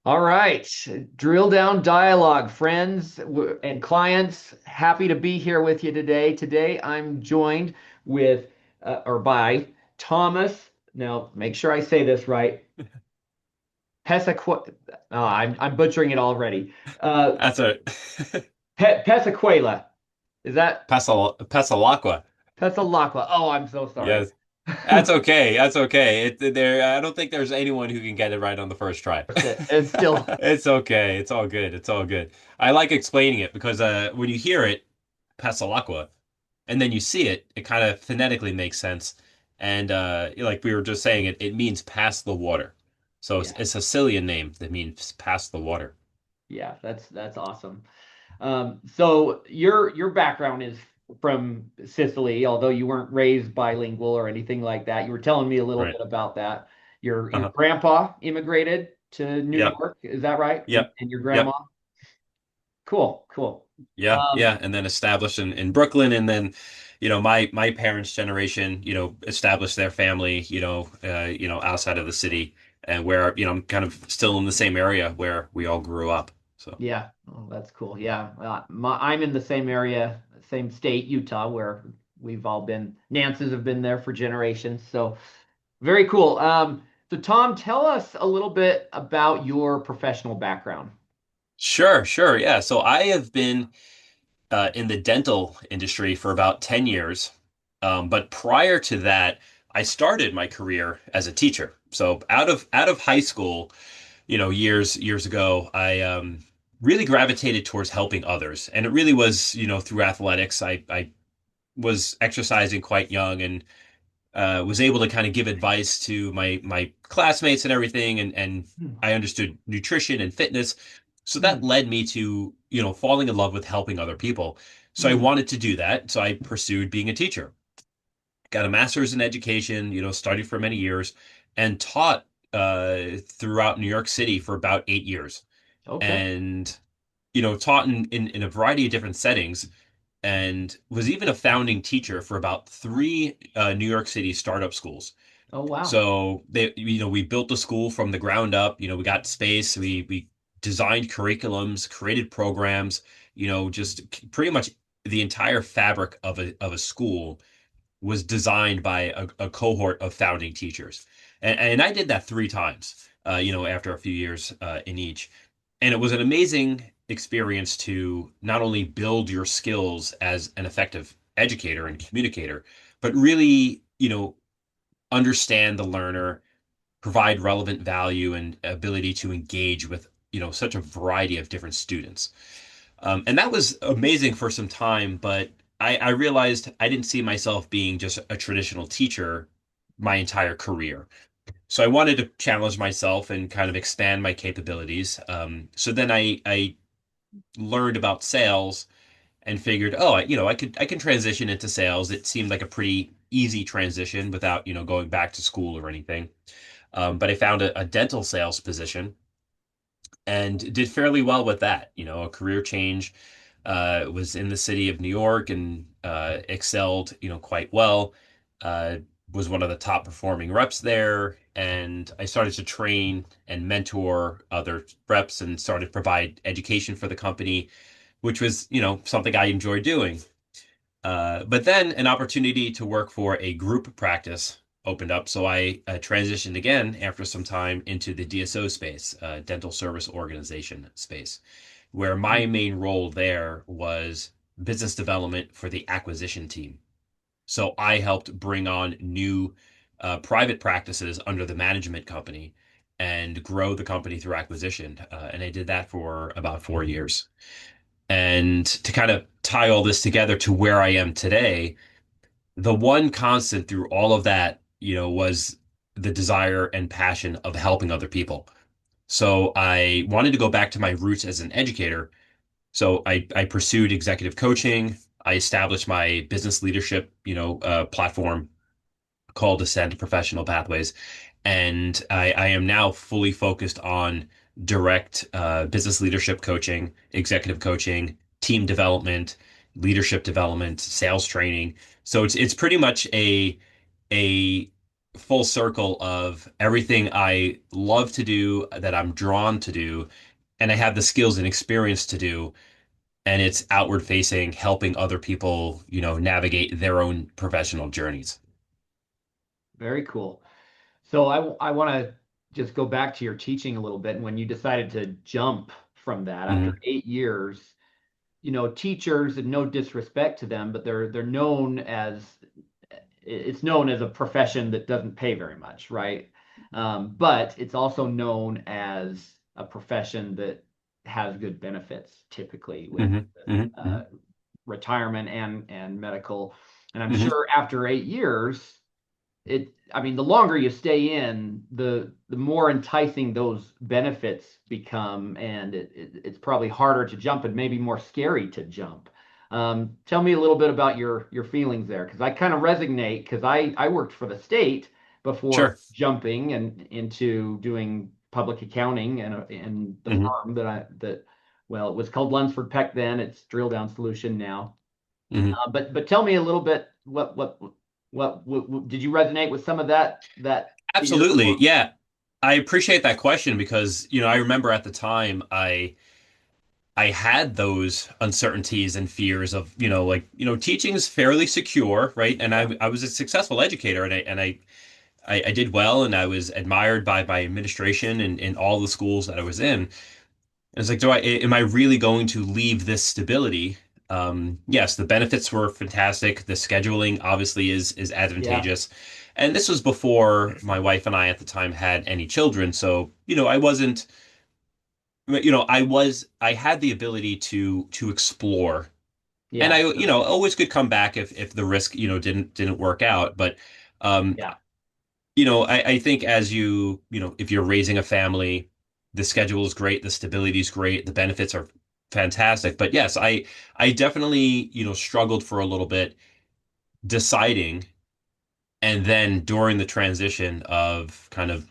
All right, drill down dialogue, friends and clients. Happy to be here with you today. Today I'm joined with or by Thomas. Now, make sure I say this right. Pesaqu I'm butchering it already. Uh, That's a Pesaquela. Is that Passalacqua. Pesalacqua? Oh, I'm so sorry. Yes. That's okay. That's okay. I don't think there's anyone who can get it right on the first try. It's still, It's okay. It's all good. It's all good. I like explaining it because when you hear it, Passalacqua, and then you see it, it kind of phonetically makes sense. And like we were just saying, it means pass the water. So it's yeah, a Sicilian name that means pass the water. yeah, that's awesome. So your background is from Sicily, although you weren't raised bilingual or anything like that. You were telling me a little Right. bit about that. Your Uh-huh. grandpa immigrated to New Yep. York, is that right? And, Yep. and your grandma? Yep. Cool, cool. Yeah, Um, yeah, and then established in Brooklyn, and then, my parents' generation, established their family, outside of the city, and where, I'm kind of still in the same area where we all grew up. So, yeah, oh, that's cool. Yeah, I'm in the same area, same state, Utah, where we've all been. Nances have been there for generations. So very cool. So Tom, tell us a little bit about your professional background. sure, sure, yeah. So I have been in the dental industry for about 10 years, but prior to that, I started my career as a teacher. So out of high school. Years ago, I really gravitated towards helping others, and it really was, through athletics. I was exercising quite young and was able to kind of give advice to my classmates and everything, and Hmm. I understood nutrition and fitness, so that Hmm. led me to falling in love with helping other people. So I Hmm. wanted to do that, so I pursued being a teacher. Got a master's in education, studied for many years, and taught throughout New York City for about 8 years, Okay. and taught in a variety of different settings, and was even a founding teacher for about three New York City startup schools. Oh, wow. So we built the school from the ground up. We got space. We designed curriculums, created programs. Just pretty much the entire fabric of a school was designed by a cohort of founding teachers. And I did that three times, after a few years in each. And it was an amazing experience to not only build your skills as an effective educator and communicator, but really, understand the learner, provide relevant value and ability to engage with, such a variety of different students. And that was amazing for some time, but I realized I didn't see myself being just a traditional teacher my entire career. So I wanted to challenge myself and kind of expand my capabilities. So then I learned about sales and figured, oh, I can transition into sales. It seemed like a pretty easy transition without, going back to school or anything. But I found a dental sales position and did fairly well with that. A career change. Was in the city of New York and excelled, quite well. Uh, was one of the top performing reps there, and I started to train and mentor other reps and started to provide education for the company, which was, something I enjoyed doing. But then an opportunity to work for a group practice opened up. So I transitioned again after some time into the DSO space, dental service organization space, where my Hmm. main role there was business development for the acquisition team. So I helped bring on new private practices under the management company and grow the company through acquisition. And I did that for about 4 years. And to kind of tie all this together to where I am today, the one constant through all of that, was the desire and passion of helping other people. So I wanted to go back to my roots as an educator. So I pursued executive coaching. I established my business leadership, platform called Ascend Professional Pathways. And I am now fully focused on direct business leadership coaching, executive coaching, team development, leadership development, sales training. So it's pretty much a full circle of everything I love to do, that I'm drawn to do, and I have the skills and experience to do, and it's outward facing, helping other people, navigate their own professional journeys. Very cool. So I want to just go back to your teaching a little bit. And when you decided to jump from that after Hmm 8 years, teachers, and no disrespect to them, but they're known as it's known as a profession that doesn't pay very much, right? But it's also known as a profession that has good benefits, typically with hmm hmm uh, retirement and medical. And I'm hmm sure after 8 years, I mean, the longer you stay in, the more enticing those benefits become, and it's probably harder to jump and maybe more scary to jump. Tell me a little bit about your feelings there, because I kind of resonate, because I worked for the state before Sure. jumping and into doing public accounting and in the hmm firm that well, it was called Lunsford Peck then. It's DrillDown Solution now. hmm But tell me a little bit what did you resonate with some of that 8 years Absolutely. before? Yeah. I appreciate that question because, I remember at the time I had those uncertainties and fears of, like, teaching is fairly secure, right? And Yeah, I was a successful educator, and I did well, and I was admired by my administration and in all the schools that I was in. And it's like, am I really going to leave this stability? Yes, the benefits were fantastic. The scheduling obviously is yeah, advantageous. And this was before my wife and I at the time had any children. So, I wasn't, I had the ability to explore. And yeah, I, sure, always could come back if the risk, didn't work out. But um, yeah, I think as if you're raising a family, the schedule is great, the stability is great, the benefits are fantastic. But yes, I definitely, struggled for a little bit deciding, and then during the transition of kind of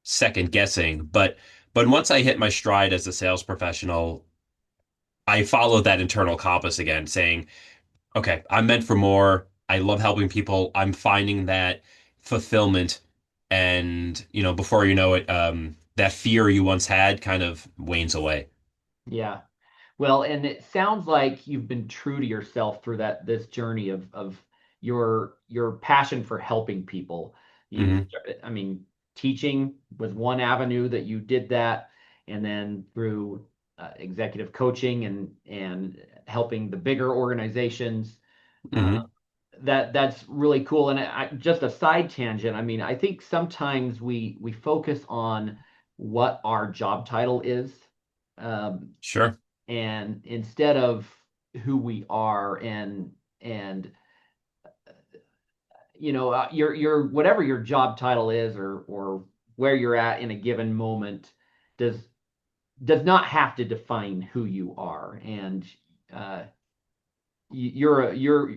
second guessing. But once I hit my stride as a sales professional, I followed that internal compass again, saying, okay, I'm meant for more. I love helping people. I'm finding that fulfillment. And, before you know it, that fear you once had kind of wanes away. yeah. Well, and it sounds like you've been true to yourself through this journey of your passion for helping people. Hmm I mean, teaching was one avenue that you did that, and then through executive coaching and helping the bigger organizations. Uh, hmm that's really cool. And just a side tangent. I mean, I think sometimes we focus on what our job title is. Um, Sure. and instead of who we are and your whatever your job title is or where you're at in a given moment does not have to define who you are. And uh you're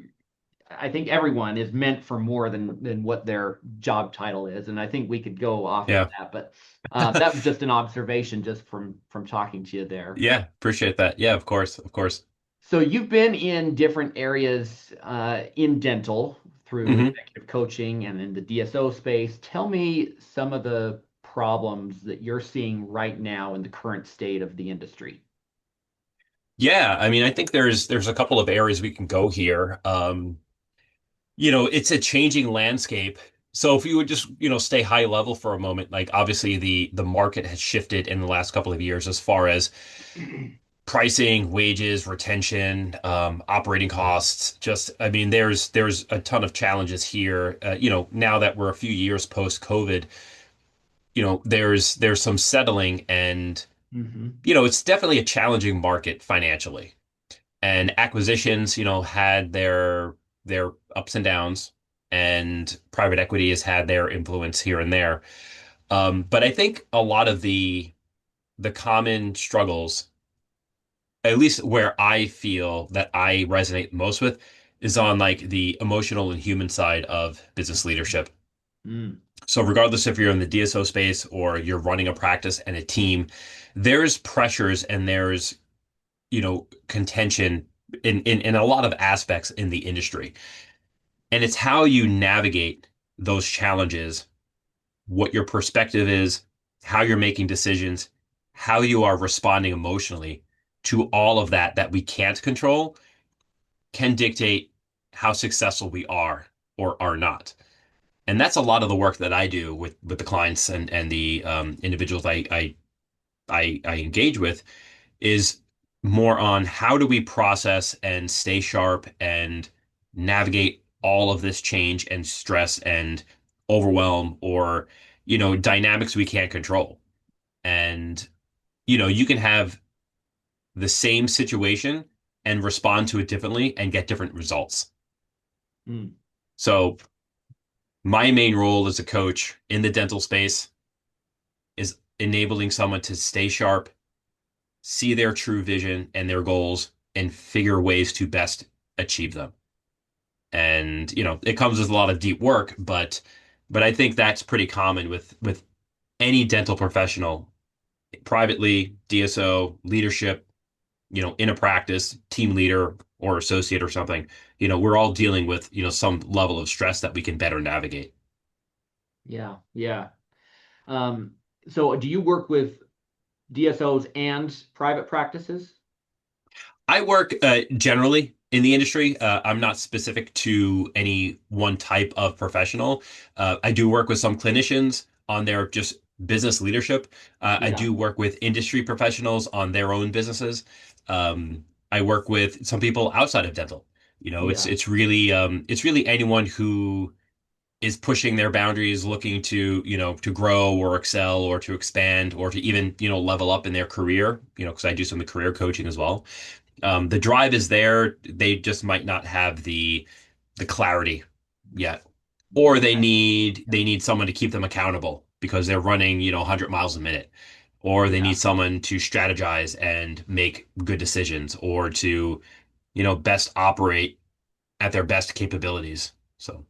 I think everyone is meant for more than what their job title is, and I think we could go off of Yeah. that, but that was just an observation just from talking to you there. Yeah. Appreciate that. Yeah, of course. Of course. So you've been in different areas in dental through Hmm executive coaching and in the DSO space. Tell me some of the problems that you're seeing right now in the current state of the industry. Yeah. I mean, I think there's a couple of areas we can go here. It's a changing landscape. So if you would just, stay high level for a moment, like obviously the market has shifted in the last couple of years as far as pricing, wages, retention, operating costs. Just, I mean, there's a ton of challenges here. Now that we're a few years post COVID, there's some settling, and Hmm. it's definitely a challenging market financially. And acquisitions, had their ups and downs, and private equity has had their influence here and there. But I think a lot of the common struggles, at least where I feel that I resonate most with, is on like the emotional and human side of business leadership. Mm, So regardless if you're in the DSO space or you're running a practice and a team, there's pressures and there's, contention in a lot of aspects in the industry. And it's how you navigate. those challenges, what your perspective is, how you're making decisions, how you are responding emotionally to all of that we can't control can dictate how successful we are or are not. And that's a lot of the work that I do with the clients and the individuals I engage with is more on how do we process and stay sharp and navigate all of this change and stress and overwhelm or dynamics we can't control. And you can have the same situation and respond to it differently and get different results. Mm, So my main role as a coach in the dental space is enabling someone to stay sharp, see their true vision and their goals, and figure ways to best achieve them. And it comes with a lot of deep work, but I think that's pretty common with any dental professional, privately, DSO, leadership, in a practice, team leader or associate or something. We're all dealing with, some level of stress that we can better navigate. yeah, yeah. Um, so do you work with DSOs and private practices? I work generally in the industry. I'm not specific to any one type of professional. I do work with some clinicians on their just business leadership. I Yeah, do work with industry professionals on their own businesses. I work with some people outside of dental. yeah, It's really anyone who is pushing their boundaries, looking to grow or excel or to expand or to even level up in their career. Because I do some of the career coaching as well. The drive is there. They just might not have the clarity yet, or they okay. need they need someone to keep them accountable because they're running 100 miles a minute, or they Yeah, need someone to strategize and make good decisions, or to best operate at their best capabilities. So,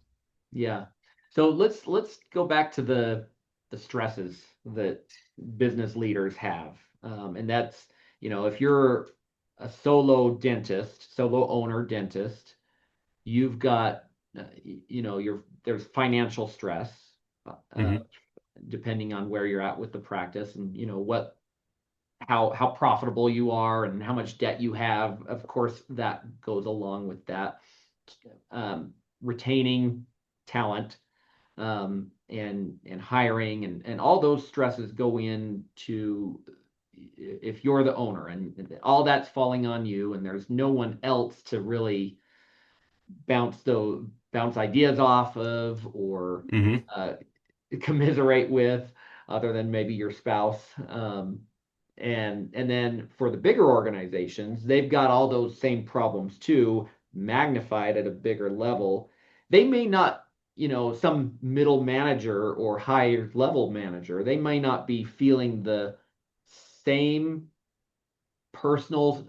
yeah. So let's go back to the stresses that business leaders have. And that's, if you're a solo dentist, solo owner dentist, you've got, there's financial stress, uh, mhm, depending on where you're at with the practice and, how profitable you are and how much debt you have. Of course, that goes along with that. Retaining talent, and hiring and all those stresses go into if you're the owner and all that's falling on you and there's no one else to really bounce ideas off of or mhm, uh, commiserate with other than maybe your spouse. And then for the bigger organizations, they've got all those same problems too, magnified at a bigger level. They may not, some middle manager or higher level manager, they may not be feeling the same personal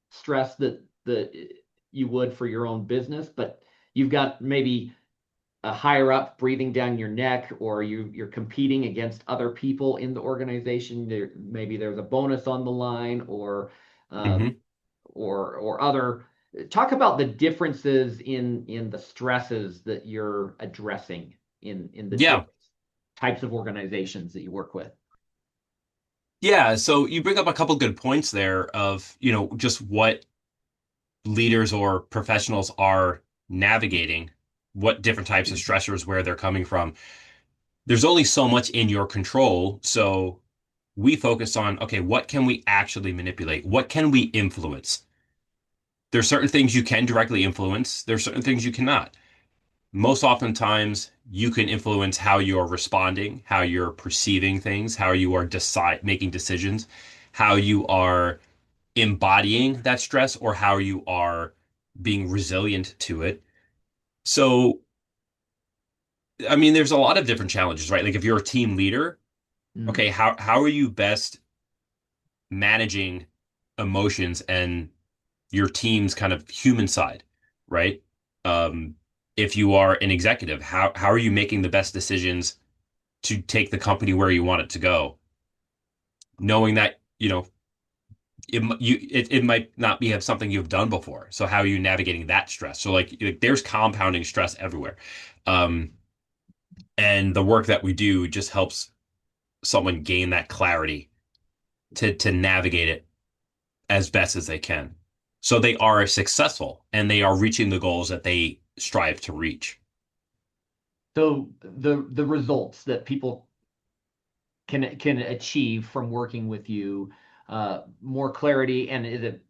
stress that you would for your own business, but you've got maybe a higher up breathing down your neck, or you're competing against other people in the organization. Maybe there's a bonus on the line, um, mhm. or other. Talk about the differences in the stresses that you're addressing in the Yeah. different types of organizations that you work with. Yeah, so you bring up a couple good points there of, just what leaders or professionals are navigating, what different types of stressors, where they're coming from. There's only so much in your control. So we focus on, okay, what can we actually manipulate? What can we influence? There's certain things you can directly influence. There's certain things you cannot. Most oftentimes, you can influence how you're responding, how you're perceiving things, how you are making decisions, how you are embodying that stress, or how you are being resilient to it. So, I mean, there's a lot of different challenges, right? Like if you're a team leader, Mm, okay, how are you best managing emotions and your team's kind of human side, right? Um, if you are an executive, how are you making the best decisions to take the company where you want it to go, knowing that, it might not be have something you've done before. So how are you navigating that stress? So like there's compounding stress everywhere. Um, and the work that we do just helps someone gain that clarity to navigate it as best as they can. So they are successful and they are reaching the goals that they strive to reach. So the results that people can achieve from working with you, more clarity, and is it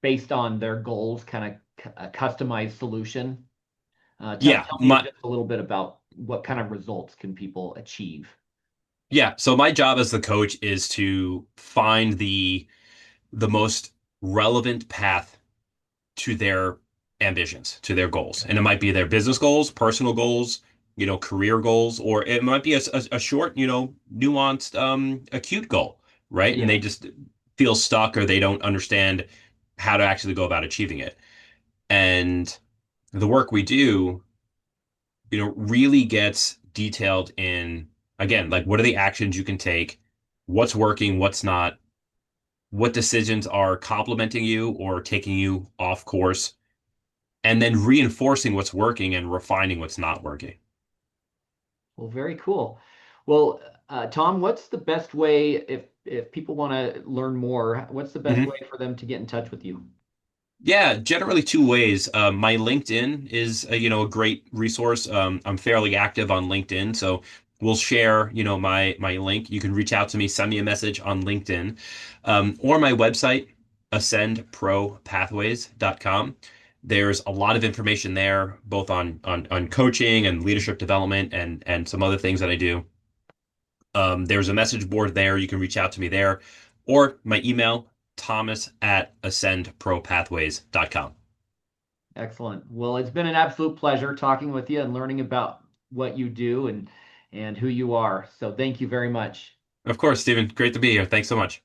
based on their goals, kind of a customized solution? Yeah, Tell me my just a little bit about what kind of results can people achieve. yeah, so my job as the coach is to find the most relevant path to their ambitions, to their goals. And it might be their business goals, personal goals, career goals, or it might be a short, nuanced, acute goal, right? And Yeah. they just feel stuck or they don't understand how to actually go about achieving it. And the work we do, really gets detailed in, again, like what are the actions you can take, what's working, what's not, what decisions are complementing you or taking you off course, and then reinforcing what's working and refining what's not working. Well, very cool. Well, Tom, what's the best way if people want to learn more, what's the best Mhm. way for them to get in touch with you? Yeah, generally two ways. My LinkedIn is a great resource. I'm fairly active on LinkedIn, so we'll share my link. You can reach out to me, send me a message on LinkedIn, or my website, ascendpropathways.com. There's a lot of information there, both on coaching and leadership development and some other things that I do. There's a message board there. You can reach out to me there, or my email, thomas@ascendpropathways.com. Excellent. Well, it's been an absolute pleasure talking with you and learning about what you do and who you are. So thank you very much. Of course, Stephen. Great to be here. Thanks so much.